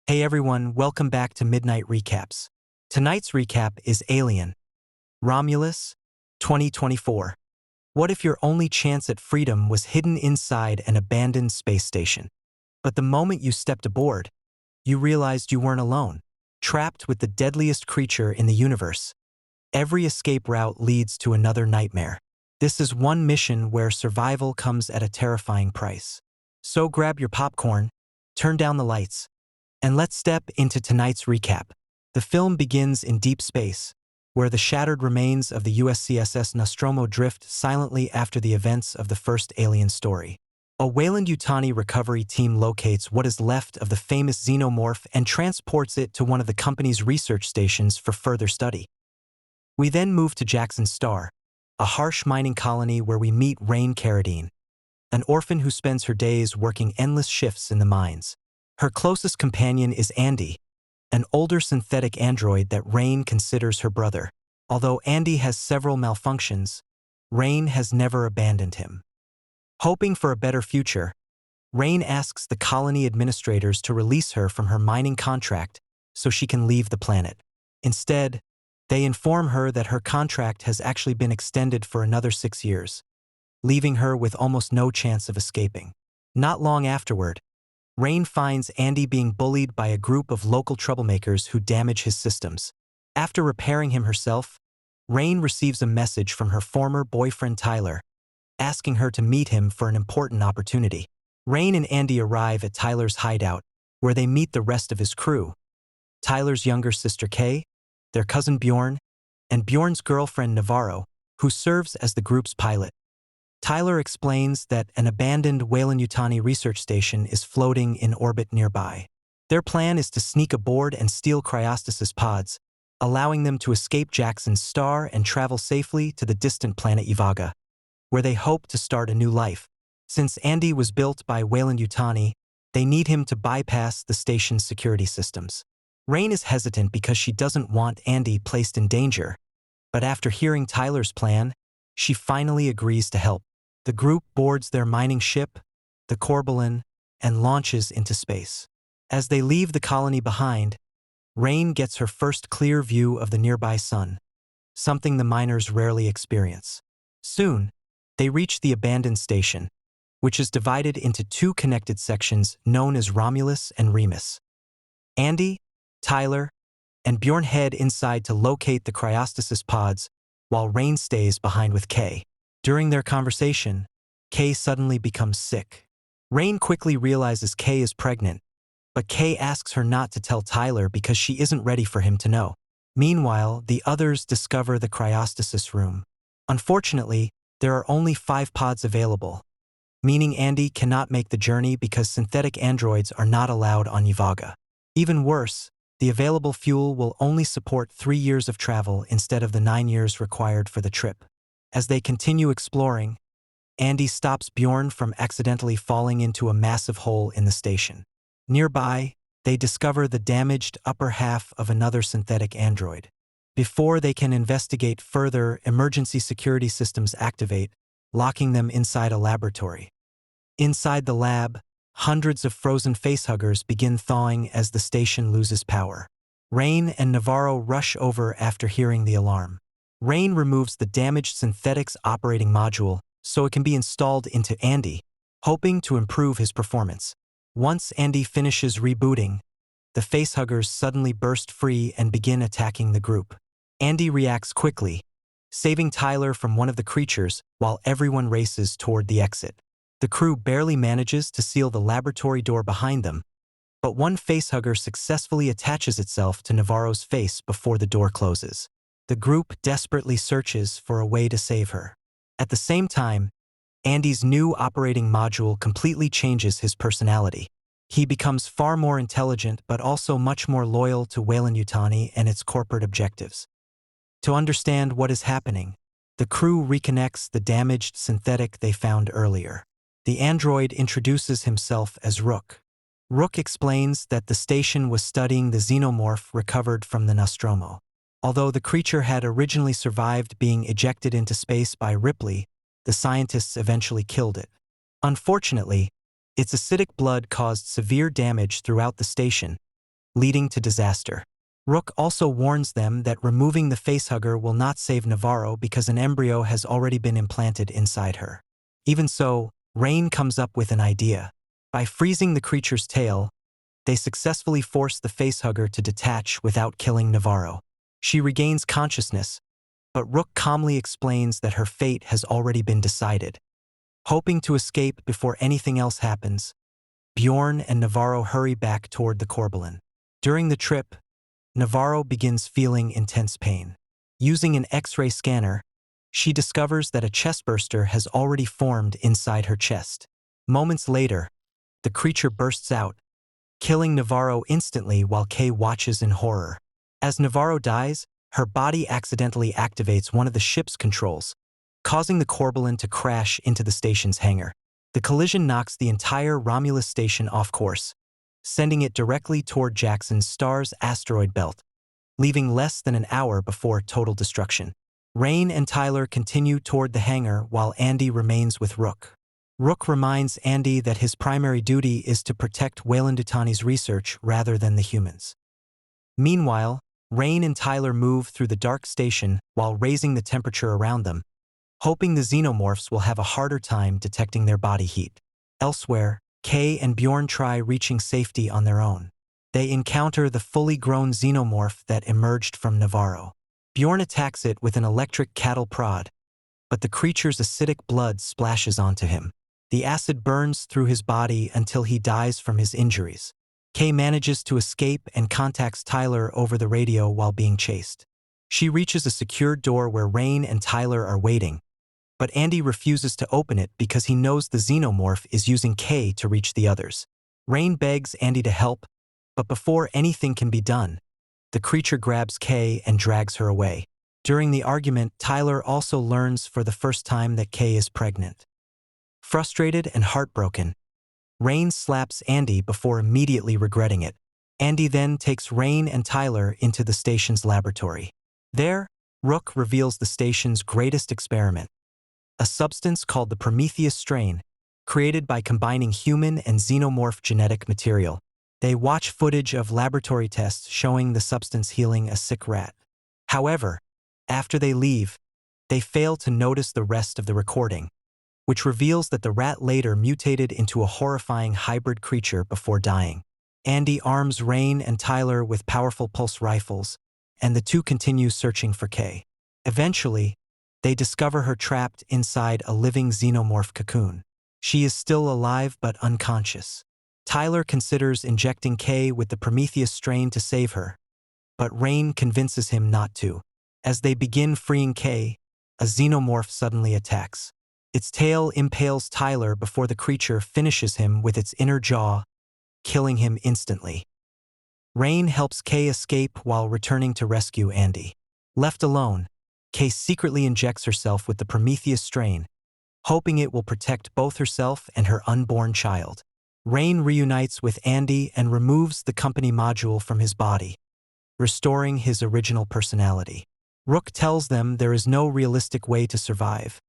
Hey everyone, welcome back to Midnight Recaps. Tonight's recap is Alien, Romulus, 2024. What if your only chance at freedom was hidden inside an abandoned space station? But the moment you stepped aboard, you realized you weren't alone, trapped with the deadliest creature in the universe. Every escape route leads to another nightmare. This is one mission where survival comes at a terrifying price. So grab your popcorn, turn down the lights, and let's step into tonight's recap. The film begins in deep space, where the shattered remains of the USCSS Nostromo drift silently after the events of the first Alien story. A Weyland-Yutani recovery team locates what is left of the famous xenomorph and transports it to one of the company's research stations for further study. We then move to Jackson Star, a harsh mining colony where we meet Rain Carradine, an orphan who spends her days working endless shifts in the mines. Her closest companion is Andy, an older synthetic android that Rain considers her brother. Although Andy has several malfunctions, Rain has never abandoned him. Hoping for a better future, Rain asks the colony administrators to release her from her mining contract so she can leave the planet. Instead, they inform her that her contract has actually been extended for another 6 years, leaving her with almost no chance of escaping. Not long afterward, Rain finds Andy being bullied by a group of local troublemakers who damage his systems. After repairing him herself, Rain receives a message from her former boyfriend Tyler, asking her to meet him for an important opportunity. Rain and Andy arrive at Tyler's hideout, where they meet the rest of his crew: Tyler's younger sister Kay, their cousin Bjorn, and Bjorn's girlfriend Navarro, who serves as the group's pilot. Tyler explains that an abandoned Weyland-Yutani research station is floating in orbit nearby. Their plan is to sneak aboard and steal cryostasis pods, allowing them to escape Jackson's star and travel safely to the distant planet Ivaga, where they hope to start a new life. Since Andy was built by Weyland-Yutani, they need him to bypass the station's security systems. Rain is hesitant because she doesn't want Andy placed in danger, but after hearing Tyler's plan, she finally agrees to help. The group boards their mining ship, the Corbelan, and launches into space. As they leave the colony behind, Rain gets her first clear view of the nearby sun, something the miners rarely experience. Soon, they reach the abandoned station, which is divided into two connected sections known as Romulus and Remus. Andy, Tyler, and Bjorn head inside to locate the cryostasis pods, while Rain stays behind with Kay. During their conversation, Kay suddenly becomes sick. Rain quickly realizes Kay is pregnant, but Kay asks her not to tell Tyler because she isn't ready for him to know. Meanwhile, the others discover the cryostasis room. Unfortunately, there are only 5 pods available, meaning Andy cannot make the journey because synthetic androids are not allowed on Ivaga. Even worse, the available fuel will only support 3 years of travel instead of the 9 years required for the trip. As they continue exploring, Andy stops Bjorn from accidentally falling into a massive hole in the station. Nearby, they discover the damaged upper half of another synthetic android. Before they can investigate further, emergency security systems activate, locking them inside a laboratory. Inside the lab, hundreds of frozen facehuggers begin thawing as the station loses power. Rain and Navarro rush over after hearing the alarm. Rain removes the damaged synthetics operating module so it can be installed into Andy, hoping to improve his performance. Once Andy finishes rebooting, the facehuggers suddenly burst free and begin attacking the group. Andy reacts quickly, saving Tyler from one of the creatures while everyone races toward the exit. The crew barely manages to seal the laboratory door behind them, but one facehugger successfully attaches itself to Navarro's face before the door closes. The group desperately searches for a way to save her. At the same time, Andy's new operating module completely changes his personality. He becomes far more intelligent but also much more loyal to Weyland-Yutani and its corporate objectives. To understand what is happening, the crew reconnects the damaged synthetic they found earlier. The android introduces himself as Rook. Rook explains that the station was studying the xenomorph recovered from the Nostromo. Although the creature had originally survived being ejected into space by Ripley, the scientists eventually killed it. Unfortunately, its acidic blood caused severe damage throughout the station, leading to disaster. Rook also warns them that removing the facehugger will not save Navarro because an embryo has already been implanted inside her. Even so, Rain comes up with an idea. By freezing the creature's tail, they successfully force the facehugger to detach without killing Navarro. She regains consciousness, but Rook calmly explains that her fate has already been decided. Hoping to escape before anything else happens, Bjorn and Navarro hurry back toward the Corbelan. During the trip, Navarro begins feeling intense pain. Using an X-ray scanner, she discovers that a chestburster has already formed inside her chest. Moments later, the creature bursts out, killing Navarro instantly while Kay watches in horror. As Navarro dies, her body accidentally activates one of the ship's controls, causing the Corbelan to crash into the station's hangar. The collision knocks the entire Romulus station off course, sending it directly toward Jackson's star's asteroid belt, leaving less than an hour before total destruction. Rain and Tyler continue toward the hangar while Andy remains with Rook. Rook reminds Andy that his primary duty is to protect Weyland-Yutani's research rather than the humans. Meanwhile, Rain and Tyler move through the dark station while raising the temperature around them, hoping the xenomorphs will have a harder time detecting their body heat. Elsewhere, Kay and Bjorn try reaching safety on their own. They encounter the fully grown xenomorph that emerged from Navarro. Bjorn attacks it with an electric cattle prod, but the creature's acidic blood splashes onto him. The acid burns through his body until he dies from his injuries. Kay manages to escape and contacts Tyler over the radio while being chased. She reaches a secured door where Rain and Tyler are waiting, but Andy refuses to open it because he knows the xenomorph is using Kay to reach the others. Rain begs Andy to help, but before anything can be done, the creature grabs Kay and drags her away. During the argument, Tyler also learns for the first time that Kay is pregnant. Frustrated and heartbroken, Rain slaps Andy before immediately regretting it. Andy then takes Rain and Tyler into the station's laboratory. There, Rook reveals the station's greatest experiment, a substance called the Prometheus strain, created by combining human and xenomorph genetic material. They watch footage of laboratory tests showing the substance healing a sick rat. However, after they leave, they fail to notice the rest of the recording, which reveals that the rat later mutated into a horrifying hybrid creature before dying. Andy arms Rain and Tyler with powerful pulse rifles, and the two continue searching for Kay. Eventually, they discover her trapped inside a living xenomorph cocoon. She is still alive but unconscious. Tyler considers injecting Kay with the Prometheus strain to save her, but Rain convinces him not to. As they begin freeing Kay, a xenomorph suddenly attacks. Its tail impales Tyler before the creature finishes him with its inner jaw, killing him instantly. Rain helps Kay escape while returning to rescue Andy. Left alone, Kay secretly injects herself with the Prometheus strain, hoping it will protect both herself and her unborn child. Rain reunites with Andy and removes the company module from his body, restoring his original personality. Rook tells them there is no realistic way to survive,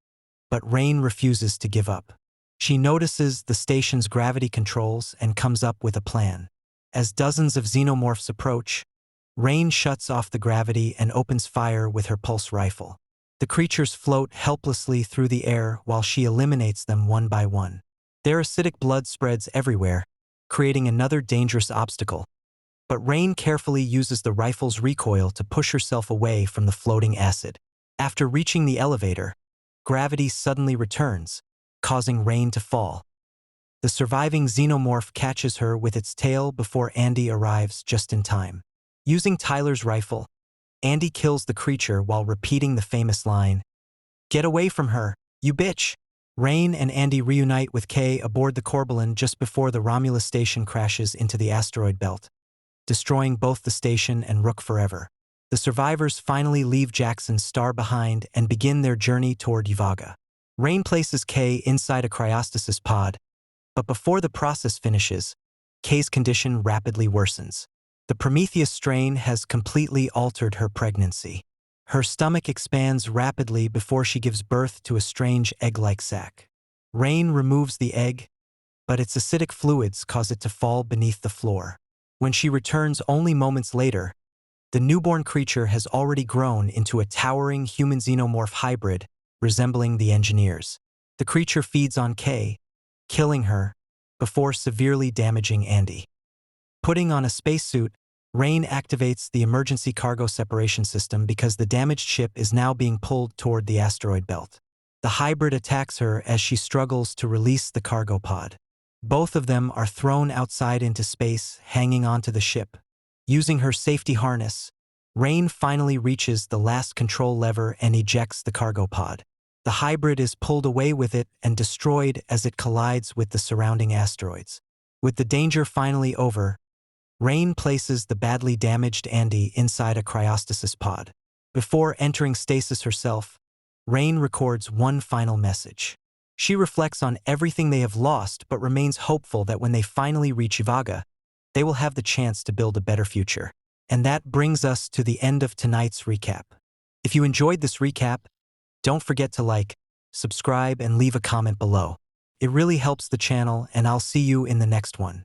but Rain refuses to give up. She notices the station's gravity controls and comes up with a plan. As dozens of xenomorphs approach, Rain shuts off the gravity and opens fire with her pulse rifle. The creatures float helplessly through the air while she eliminates them one by one. Their acidic blood spreads everywhere, creating another dangerous obstacle. But Rain carefully uses the rifle's recoil to push herself away from the floating acid. After reaching the elevator, gravity suddenly returns, causing Rain to fall. The surviving xenomorph catches her with its tail before Andy arrives just in time. Using Tyler's rifle, Andy kills the creature while repeating the famous line, "Get away from her, you bitch!" Rain and Andy reunite with Kay aboard the Corbelan just before the Romulus station crashes into the asteroid belt, destroying both the station and Rook forever. The survivors finally leave Jackson's star behind and begin their journey toward Yuvaga. Rain places Kay inside a cryostasis pod, but before the process finishes, Kay's condition rapidly worsens. The Prometheus strain has completely altered her pregnancy. Her stomach expands rapidly before she gives birth to a strange egg-like sac. Rain removes the egg, but its acidic fluids cause it to fall beneath the floor. When she returns only moments later, the newborn creature has already grown into a towering human xenomorph hybrid resembling the engineers. The creature feeds on Kay, killing her, before severely damaging Andy. Putting on a spacesuit, Rain activates the emergency cargo separation system because the damaged ship is now being pulled toward the asteroid belt. The hybrid attacks her as she struggles to release the cargo pod. Both of them are thrown outside into space, hanging onto the ship. Using her safety harness, Rain finally reaches the last control lever and ejects the cargo pod. The hybrid is pulled away with it and destroyed as it collides with the surrounding asteroids. With the danger finally over, Rain places the badly damaged Andy inside a cryostasis pod. Before entering stasis herself, Rain records one final message. She reflects on everything they have lost but remains hopeful that when they finally reach Ivaga, they will have the chance to build a better future. And that brings us to the end of tonight's recap. If you enjoyed this recap, don't forget to like, subscribe, and leave a comment below. It really helps the channel, and I'll see you in the next one.